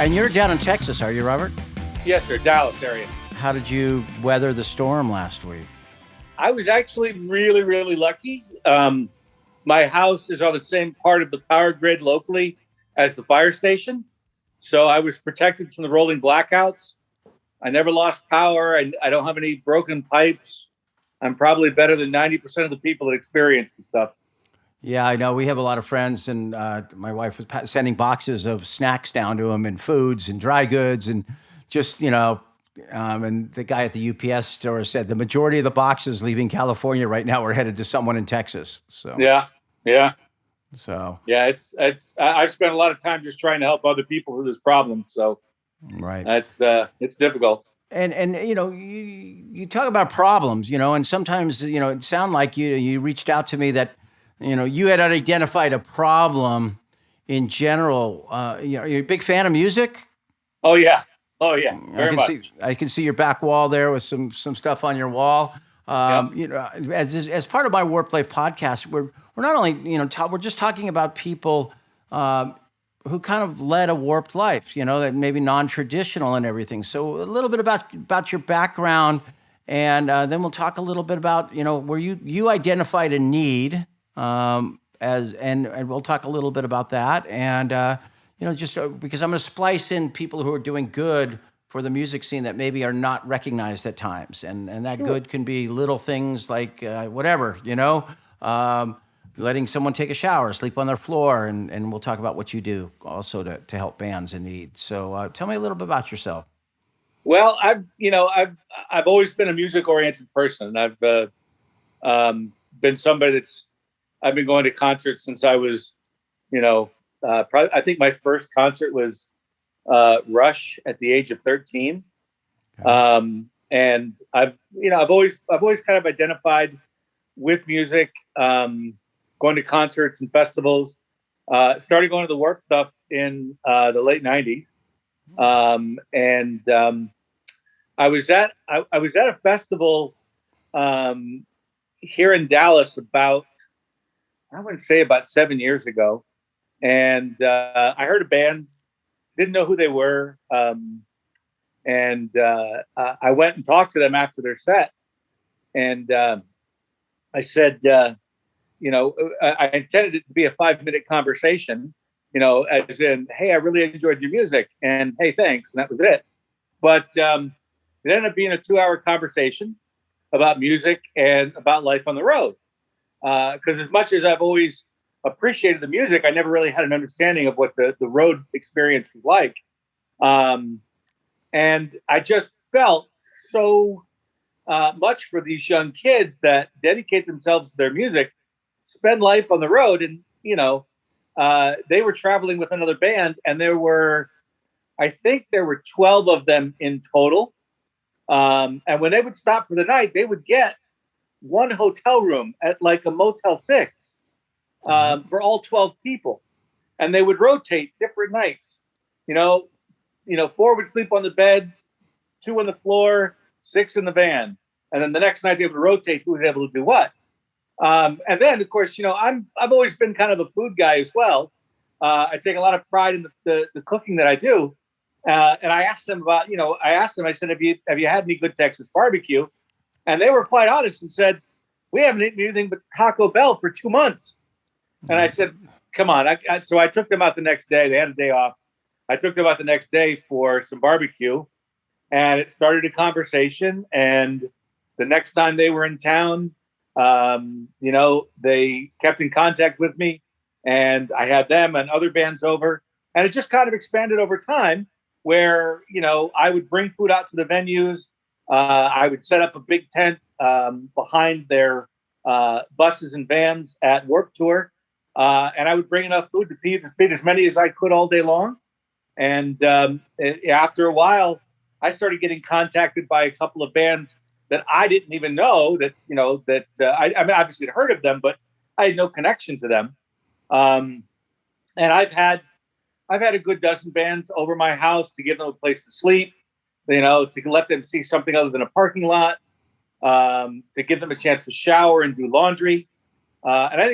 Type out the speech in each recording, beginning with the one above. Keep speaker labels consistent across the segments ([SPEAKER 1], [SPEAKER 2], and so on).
[SPEAKER 1] And you're down in Texas, are you, Robert?
[SPEAKER 2] Yes, sir. Dallas area.
[SPEAKER 1] How did you weather the storm last week?
[SPEAKER 2] I was actually really, really lucky. My house is on the same part of the power grid locally as the fire station. So I was protected from the rolling blackouts. I never lost power. I don't have any broken pipes. I'm probably better than 90% of the people that experience the stuff.
[SPEAKER 1] Yeah, I know. We have a lot of friends, and my wife was sending boxes of snacks down to them, and foods and dry goods, and just, and the guy at the UPS store said the majority of the boxes leaving California right now are headed to someone in Texas. So
[SPEAKER 2] yeah.
[SPEAKER 1] So
[SPEAKER 2] it's I've spent a lot of time just trying to help other people with this problem. So
[SPEAKER 1] right,
[SPEAKER 2] it's difficult.
[SPEAKER 1] And you talk about problems, and sometimes it sounded like you reached out to me that you had identified a problem in general. You're a big fan of music.
[SPEAKER 2] Oh yeah, very much.
[SPEAKER 1] I can see your back wall there with some stuff on your wall. As part of my Warped Life podcast, we're not only we're just talking about people who kind of led a warped life, that maybe non-traditional and everything. So a little bit about your background, and then we'll talk a little bit about where you identified a need, and we'll talk a little bit about that, and just because I'm going to splice in people who are doing good for the music scene that maybe are not recognized at times, and that sure. Good can be little things like whatever, letting someone take a shower, sleep on their floor, and we'll talk about what you do also to help bands in need. So tell me a little bit about yourself.
[SPEAKER 2] Well, I've always been a music-oriented person. I've been somebody I've been going to concerts since I was, probably, I think my first concert was Rush at the age of 13. Okay. And I've always kind of identified with music, going to concerts and festivals, started going to the work stuff in the late 90s. I was at a festival here in Dallas about 7 years ago. And I heard a band, didn't know who they were. I went and talked to them after their set. And I said, I intended it to be a 5-minute conversation, as in, hey, I really enjoyed your music, and hey, thanks. And that was it. But it ended up being a 2-hour conversation about music and about life on the road. Because as much as I've always appreciated the music, I never really had an understanding of what the road experience was like. And I just felt so much for these young kids that dedicate themselves to their music, spend life on the road. And, they were traveling with another band, and I think there were 12 of them in total. And when they would stop for the night, they would get one hotel room at like a Motel 6 for all 12 people. And they would rotate different nights. 4 would sleep on the beds, 2 on the floor, 6 in the van. And then the next night they would rotate who was able to do what. And then, of course, I've always been kind of a food guy as well. I take a lot of pride in the cooking that I do. And I asked them I said, have you had any good Texas barbecue? And they were quite honest and said, we haven't eaten anything but Taco Bell for 2 months. And I said, come on. So I took them out the next day. They had a day off. I took them out the next day for some barbecue, and it started a conversation. And the next time they were in town, they kept in contact with me, and I had them and other bands over, and it just kind of expanded over time where, I would bring food out to the venues. I would set up a big tent behind their buses and vans at Warped Tour. And I would bring enough food to feed as many as I could all day long. And after a while, I started getting contacted by a couple of bands that I didn't even know I obviously had heard of them, but I had no connection to them. And I've had a good dozen bands over my house to give them a place to sleep, to let them see something other than a parking lot, to give them a chance to shower and do laundry. And I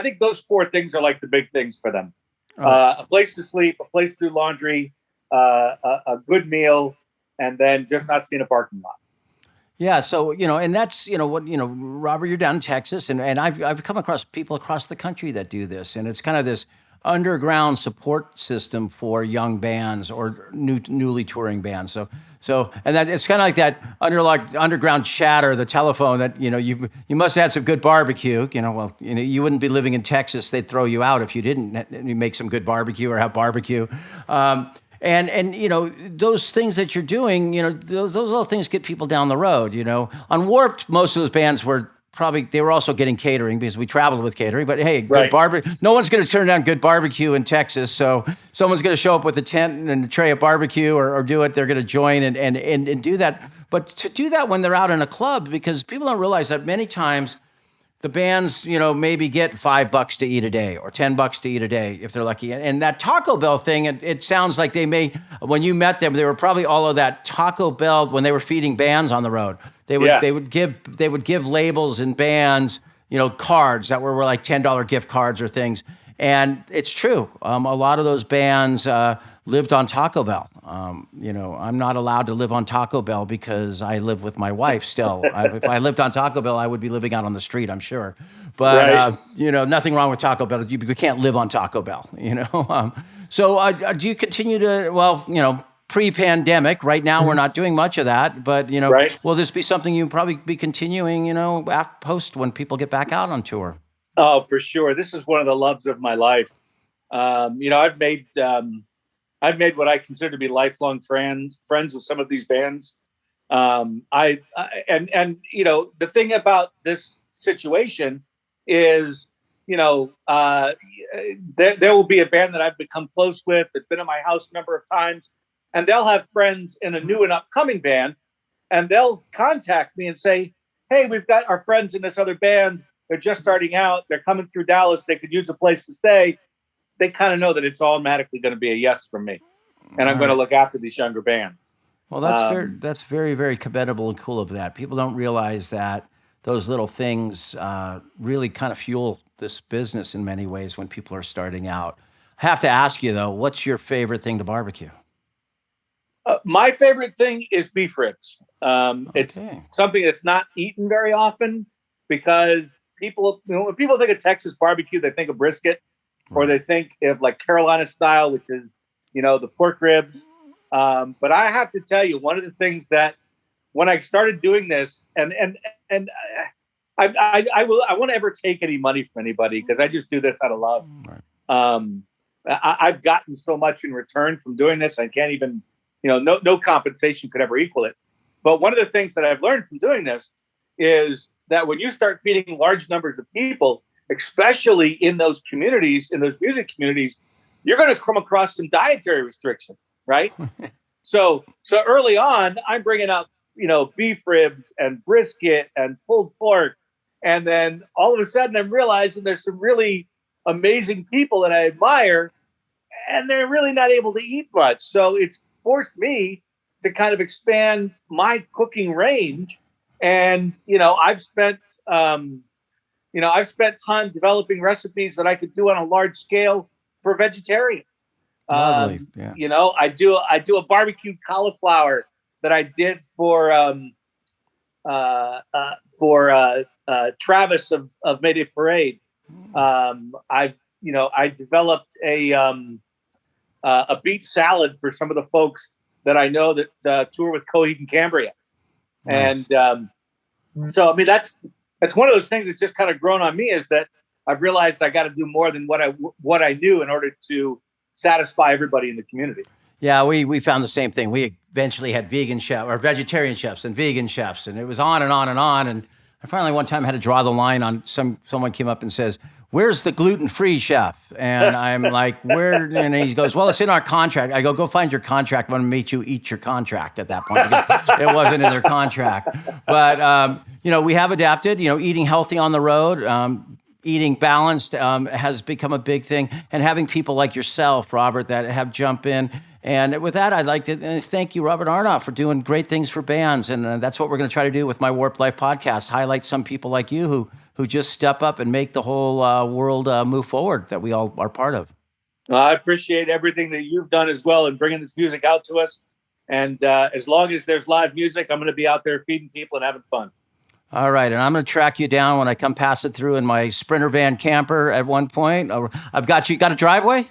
[SPEAKER 2] think those 4 things are like the big things for them. A place to sleep, a place to do laundry, a good meal, and then just not seeing a parking lot.
[SPEAKER 1] Yeah, so and that's what Robert, you're down in Texas, and I've come across people across the country that do this, and it's kind of this underground support system for young bands or newly touring bands. So and that it's kind of like that underground chatter, the telephone that you must have had some good barbecue. You wouldn't be living in Texas; they'd throw you out if you didn't make some good barbecue or have barbecue. And those things that you're doing, those little things get people down the road. On Warped, most of those bands were they were also getting catering because we traveled with catering. But hey, good barbecue. No one's going to turn down good barbecue in Texas. So someone's going to show up with a tent and a tray of barbecue or do it. They're going to join and do that. But to do that when they're out in a club, because people don't realize that many times the bands, maybe get $5 to eat a day or $10 to eat a day if they're lucky. And that Taco Bell thing, it sounds like when you met them, they were probably all of that Taco Bell when they were feeding bands on the road. They would give labels and bands, cards that were like $10 gift cards or things. And it's true. A lot of those bands lived on Taco Bell. I'm not allowed to live on Taco Bell because I live with my wife still. If I lived on Taco Bell, I would be living out on the street, I'm sure. But, nothing wrong with Taco Bell. You can't live on Taco Bell, So do you continue to, pre-pandemic, right now we're not doing much of that, but, will this be something you probably be continuing, post when people get back out on tour?
[SPEAKER 2] Oh, for sure. This is one of the loves of my life. I've made what I consider to be lifelong friends with some of these bands. The thing about this situation is, there will be a band that I've become close with that's been at my house a number of times, and they'll have friends in a new and upcoming band, and they'll contact me and say, "Hey, we've got our friends in this other band. They're just starting out. They're coming through Dallas. They could use a place to stay." They kind of know that it's automatically going to be a yes from me, and I'm going to look after these younger bands.
[SPEAKER 1] Well, that's very, very commendable and cool of that. People don't realize that those little things really kind of fuel this business in many ways when people are starting out. I have to ask you though, what's your favorite thing to barbecue?
[SPEAKER 2] My favorite thing is beef ribs. It's something that's not eaten very often because when people think of Texas barbecue, they think of brisket, or they think of like Carolina style, which is, the pork ribs. But I have to tell you, one of the things that when I started doing this, and I won't ever take any money from anybody because I just do this out of love. I've gotten so much in return from doing this. I can't even, no compensation could ever equal it. But one of the things that I've learned from doing this is that when you start feeding large numbers of people, especially in those communities, in those music communities, you're going to come across some dietary restrictions, right? So early on, I'm bringing up, beef ribs and brisket and pulled pork. And then all of a sudden I'm realizing there's some really amazing people that I admire and they're really not able to eat much. So it's forced me to kind of expand my cooking range. And, I've spent time developing recipes that I could do on a large scale for vegetarians.
[SPEAKER 1] Lovely. Yeah.
[SPEAKER 2] I do a barbecue cauliflower that I did for Travis of Mayday Parade. I developed a beet salad for some of the folks that I know that tour with Coheed and Cambria. Nice. And so, I mean, that's one of those things that's just kind of grown on me, is that I've realized I got to do more than what I knew in order to satisfy everybody in the community.
[SPEAKER 1] Yeah, we found the same thing. We eventually had vegan chefs or vegetarian chefs and vegan chefs, and it was on and on and on. And I finally one time had to draw the line on someone came up and says, "Where's the gluten-free chef?" And I'm like, "Where?" And he goes, "Well, it's in our contract." I go find your contract. I'm going to make you eat your contract at that point. It wasn't in their contract. But, we have adapted, eating healthy on the road, eating balanced has become a big thing. And having people like yourself, Robert, that have jump in. And with that, I'd like to thank you, Robert Aronoff, for doing great things for bands. And that's what we're going to try to do with my Warped Life podcast, highlight some people like you who just step up and make the whole world move forward that we all are part of.
[SPEAKER 2] I appreciate everything that you've done as well in bringing this music out to us. And as long as there's live music, I'm going to be out there feeding people and having fun.
[SPEAKER 1] All right, and I'm going to track you down when I come pass it through in my Sprinter van camper at one point. I've got you. Got a driveway?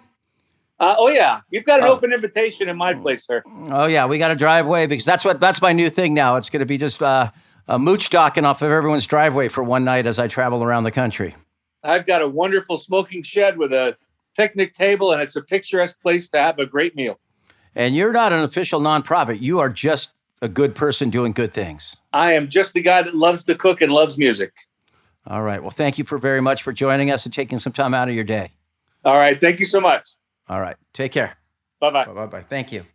[SPEAKER 2] Oh yeah, you've got an open invitation in my place, sir.
[SPEAKER 1] Oh yeah, we got a driveway because that's my new thing now. It's going to be just a mooch docking off of everyone's driveway for one night as I travel around the country.
[SPEAKER 2] I've got a wonderful smoking shed with a picnic table, and it's a picturesque place to have a great meal.
[SPEAKER 1] And you're not an official nonprofit. You are just a good person doing good things.
[SPEAKER 2] I am just the guy that loves to cook and loves music.
[SPEAKER 1] All right. Well, thank you very much for joining us and taking some time out of your day.
[SPEAKER 2] All right. Thank you so much.
[SPEAKER 1] All right. Take care.
[SPEAKER 2] Bye-bye.
[SPEAKER 1] Bye-bye. Thank you.